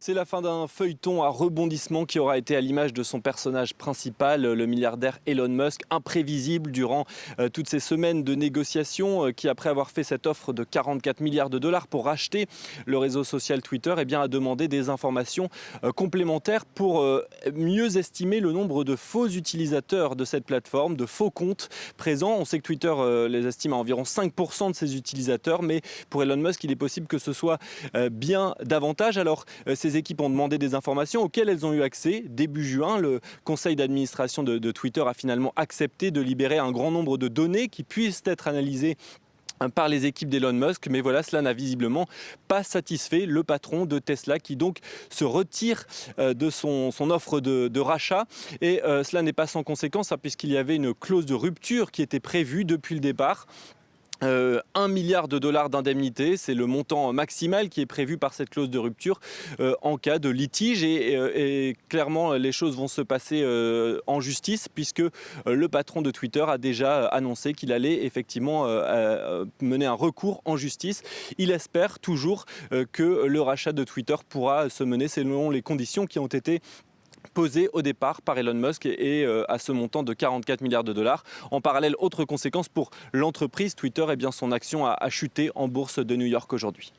C'est la fin d'un feuilleton à rebondissement qui aura été à l'image de son personnage principal, le milliardaire Elon Musk, imprévisible durant toutes ces semaines de négociations, qui après avoir fait cette offre de 44 milliards de dollars pour racheter le réseau social Twitter, a demandé des informations complémentaires pour mieux estimer le nombre de faux utilisateurs de cette plateforme, de faux comptes présents. On sait que Twitter les estime à environ 5% de ses utilisateurs, mais pour Elon Musk, il est possible que ce soit bien davantage. Alors, ces équipes ont demandé des informations auxquelles elles ont eu accès. Début juin, le conseil d'administration de Twitter a finalement accepté de libérer un grand nombre de données qui puissent être analysées par les équipes d'Elon Musk, mais voilà, cela n'a visiblement pas satisfait le patron de Tesla qui donc se retire de son offre de rachat et cela n'est pas sans conséquence puisqu'il y avait une clause de rupture qui était prévue depuis le départ. 1 milliard de dollars d'indemnité, c'est le montant maximal qui est prévu par cette clause de rupture en cas de litige et clairement les choses vont se passer en justice puisque le patron de Twitter a déjà annoncé qu'il allait effectivement mener un recours en justice. Il espère toujours que le rachat de Twitter pourra se mener selon les conditions qui ont été posé au départ par Elon Musk et à ce montant de 44 milliards de dollars. En parallèle, autre conséquence pour l'entreprise Twitter, son action a chuté en bourse de New York aujourd'hui.